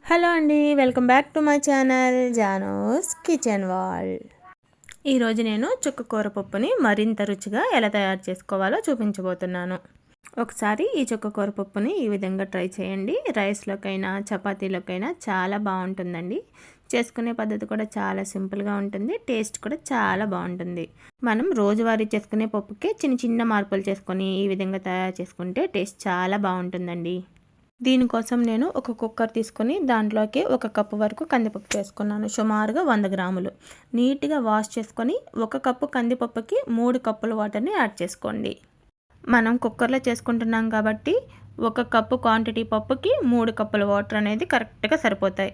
Hello అండి, welcome back to my channel జానోస్ kitchen world. ఈరోజు నేను చుక్కకూర పప్పుని మరింత రుచిగా ఎలా తయారు చేసుకోవాలో చూపించబోతున్నాను. ఒకసారి ఈ చుక్కకూర పప్పుని ఈ విధంగా ట్రై చేయండి. రైస్లోకైనా చపాతీలోకైనా చాలా బాగుంటుందండి. చేసుకునే పద్ధతి కూడా చాలా సింపుల్గా ఉంటుంది. టేస్ట్ కూడా చాలా బాగుంటుంది. మనం రోజువారీ చేసుకునే పప్పుకే చిన్న చిన్న మార్పులు చేసుకొని ఈ విధంగా తయారు చేసుకుంటే టేస్ట్ చాలా బాగుంటుందండి. దీనికోసం నేను ఒక కుక్కర్ తీసుకొని దాంట్లోకి 1 కప్పు వరకు కందిపప్పు వేసుకున్నాను. సుమారుగా 100 గ్రాములు. నీట్గా వాష్ చేసుకొని 1 కప్పు కందిపప్పుకి 3 కప్పుల వాటర్ని యాడ్ చేసుకోండి. మనం కుక్కర్లో చేసుకుంటున్నాం కాబట్టి 1 కప్పు క్వాంటిటీ పప్పుకి 3 కప్పుల వాటర్ అనేది కరెక్ట్గా సరిపోతాయి.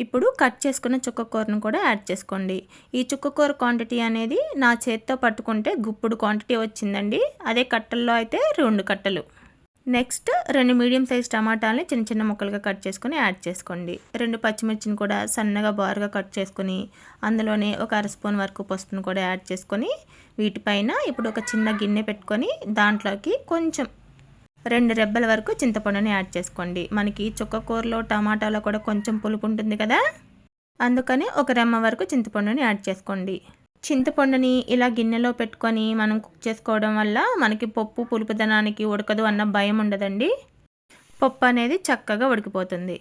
ఇప్పుడు కట్ చేసుకున్న చుక్కకూరను కూడా యాడ్ చేసుకోండి. ఈ చుక్కకూర క్వాంటిటీ అనేది నా చేత్తో పట్టుకుంటే గుప్పుడు క్వాంటిటీ వచ్చిందండి. అదే కట్టల్లో అయితే 2 కట్టలు. నెక్స్ట్ 2 మీడియం సైజ్ టమాటాలని చిన్న చిన్న ముక్కలుగా కట్ చేసుకొని యాడ్ చేసుకోండి. 2 పచ్చిమిర్చిని కూడా సన్నగా బారుగా కట్ చేసుకొని అందులోనే 1 స్పూన్ వరకు పసుపును కూడా యాడ్ చేసుకొని వీటిపైన ఇప్పుడు ఒక చిన్న గిన్నె పెట్టుకొని దాంట్లోకి కొంచెం 2 రెబ్బల వరకు చింతపండుని యాడ్ చేసుకోండి. మనకి చుక్కకూరలో టమాటాలో కూడా కొంచెం పులుపు ఉంటుంది కదా, అందుకని 1 రెమ్మ వరకు చింతపండుని యాడ్ చేసుకోండి. చింతపండుని ఇలా గిన్నెలో పెట్టుకొని మనం కుక్ చేసుకోవడం వల్ల మనకి పప్పు పులుపుదనానికి ఉడకదు అన్న భయం ఉండదండి. పప్పు అనేది చక్కగా ఉడికిపోతుంది.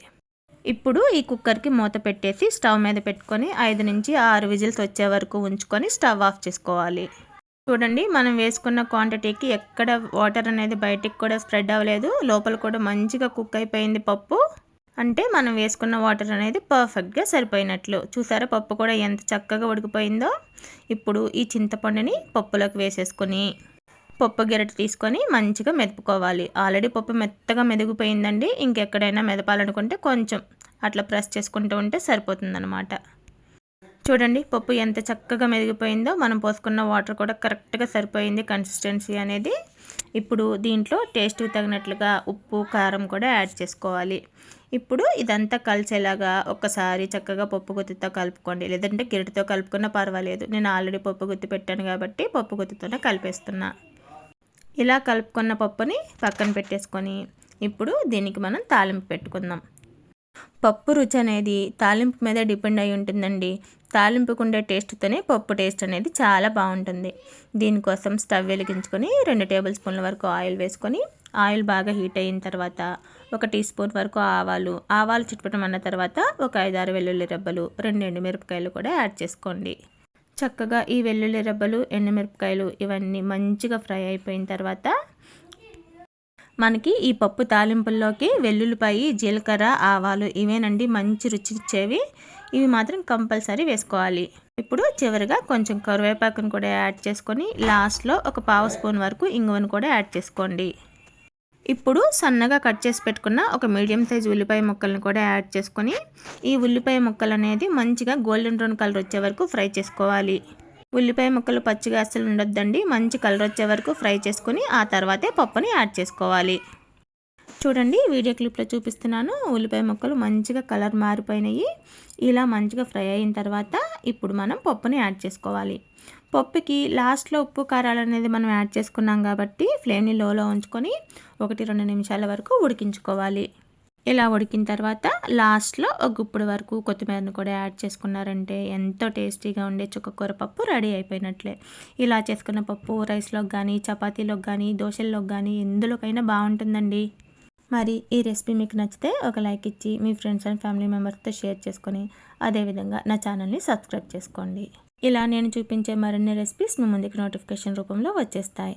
ఇప్పుడు ఈ కుక్కర్కి మూత పెట్టేసి స్టవ్ మీద పెట్టుకొని 5 నుంచి 6 విజిల్స్ వచ్చే వరకు ఉంచుకొని స్టవ్ ఆఫ్ చేసుకోవాలి. చూడండి, మనం వేసుకున్న క్వాంటిటీకి ఎక్కడ వాటర్ అనేది బయటికి కూడా స్ప్రెడ్ అవ్వలేదు. లోపల కూడా మంచిగా కుక్ అయిపోయింది పప్పు. అంటే మనం వేసుకున్న వాటర్ అనేది పర్ఫెక్ట్గా సరిపోయినట్లు. చూసారా, పప్పు కూడా ఎంత చక్కగా ఉడికిపోయిందో. ఇప్పుడు ఈ చింతపండుని పప్పులోకి వేసేసుకొని పప్పు గిరట తీసుకొని మంచిగా మెదుపుకోవాలి. ఆల్రెడీ పప్పు మెత్తగా మెదిగిపోయిందండి. ఇంకెక్కడైనా మెదపాలనుకుంటే కొంచెం అట్లా ప్రెస్ చేసుకుంటూ ఉంటే సరిపోతుందన్నమాట. చూడండి, పప్పు ఎంత చక్కగా మెదిగిపోయిందో. మనం పోసుకున్న వాటర్ కూడా కరెక్ట్గా సరిపోయింది కన్సిస్టెన్సీ అనేది. ఇప్పుడు దీంట్లో టేస్ట్కి తగినట్లుగా ఉప్పు కారం కూడా యాడ్ చేసుకోవాలి. ఇప్పుడు ఇదంతా కలిసేలాగా ఒక్కసారి చక్కగా పప్పు గుత్తితో కలుపుకోండి, లేదంటే గిరిటితో కలుపుకున్నా పర్వాలేదు. నేను ఆల్రెడీ పప్పు గుత్తి పెట్టాను కాబట్టి పప్పు గుత్తితోనే కలిపేస్తున్నా. ఇలా కలుపుకున్న పప్పుని పక్కన పెట్టేసుకొని ఇప్పుడు దీనికి మనం తాలింపు పెట్టుకుందాం. పప్పు రుచి అనేది తాలింపు మీద డిపెండ్ అయి ఉంటుందండి. తాలింపుకుండే టేస్ట్తోనే పప్పు టేస్ట్ అనేది చాలా బాగుంటుంది. దీనికోసం స్టవ్ వెలిగించుకొని 2 టేబుల్ స్పూన్ల వరకు ఆయిల్ వేసుకొని ఆయిల్ బాగా హీట్ అయిన తర్వాత 1 టీ స్పూన్ వరకు ఆవాలు చిటపటమన్న తర్వాత ఒక 5-6 వెల్లుల్లి రెబ్బలు, 2 ఎండుమిరపకాయలు కూడా యాడ్ చేసుకోండి. చక్కగా ఈ వెల్లుల్లి రెబ్బలు, ఎండుమిరపకాయలు ఇవన్నీ మంచిగా ఫ్రై అయిపోయిన తర్వాత మనకి ఈ పప్పు తాలింపుల్లోకి వెల్లుల్లిపాయి, జీలకర్ర, ఆవాలు ఇవేనండి మంచి రుచి ఇచ్చేవి. ఇవి మాత్రం కంపల్సరీ వేసుకోవాలి. ఇప్పుడు చివరిగా కొంచెం కరివేపాకును కూడా యాడ్ చేసుకొని లాస్ట్లో 1/2 స్పూన్ వరకు ఇంగువను కూడా యాడ్ చేసుకోండి. ఇప్పుడు సన్నగా కట్ చేసి పెట్టుకున్న ఒక మీడియం సైజ్ ఉల్లిపాయ ముక్కలను కూడా యాడ్ చేసుకొని ఈ ఉల్లిపాయ ముక్కలు అనేది మంచిగా గోల్డెన్ బ్రౌన్ కలర్ వచ్చే వరకు ఫ్రై చేసుకోవాలి. ఉల్లిపాయ ముక్కలు పచ్చిగా అస్సలు ఉండొద్దండి. మంచి కలర్ వచ్చే వరకు ఫ్రై చేసుకొని ఆ తర్వాతే పప్పుని యాడ్ చేసుకోవాలి. చూడండి, వీడియో క్లిప్లో చూపిస్తున్నాను. ఉల్లిపాయ ముక్కలు మంచిగా కలర్ మారిపోయినాయి. ఇలా మంచిగా ఫ్రై అయిన తర్వాత ఇప్పుడు మనం పప్పుని యాడ్ చేసుకోవాలి. పప్పుకి లాస్ట్లో ఉప్పు కారాలు అనేది మనం యాడ్ చేసుకున్నాం కాబట్టి ఫ్లేమ్ని లోలో ఉంచుకొని 1-2 నిమిషాల వరకు ఉడికించుకోవాలి. ఇలా ఉడికిన తర్వాత లాస్ట్లో ఒక గుప్పుడు వరకు కొత్తిమీరను కూడా యాడ్ చేసుకున్నారంటే ఎంతో టేస్టీగా ఉండే చుక్కకూర పప్పు రెడీ అయిపోయినట్లే. ఇలా చేసుకున్న పప్పు రైస్లోకి కానీ, చపాతీలోకి కానీ, దోశల్లోకి కానీ ఎందులోకైనా బాగుంటుందండి. మరి ఈ రెసిపీ మీకు నచ్చితే ఒక లైక్ ఇచ్చి మీ ఫ్రెండ్స్ అండ్ ఫ్యామిలీ మెంబర్స్తో షేర్ చేసుకొని అదేవిధంగా నా ఛానల్ని సబ్స్క్రైబ్ చేసుకోండి. ఇలా నేను చూపించే మరిన్ని రెసిపీస్ మీ ముందుకు నోటిఫికేషన్ రూపంలో వచ్చేస్తాయి.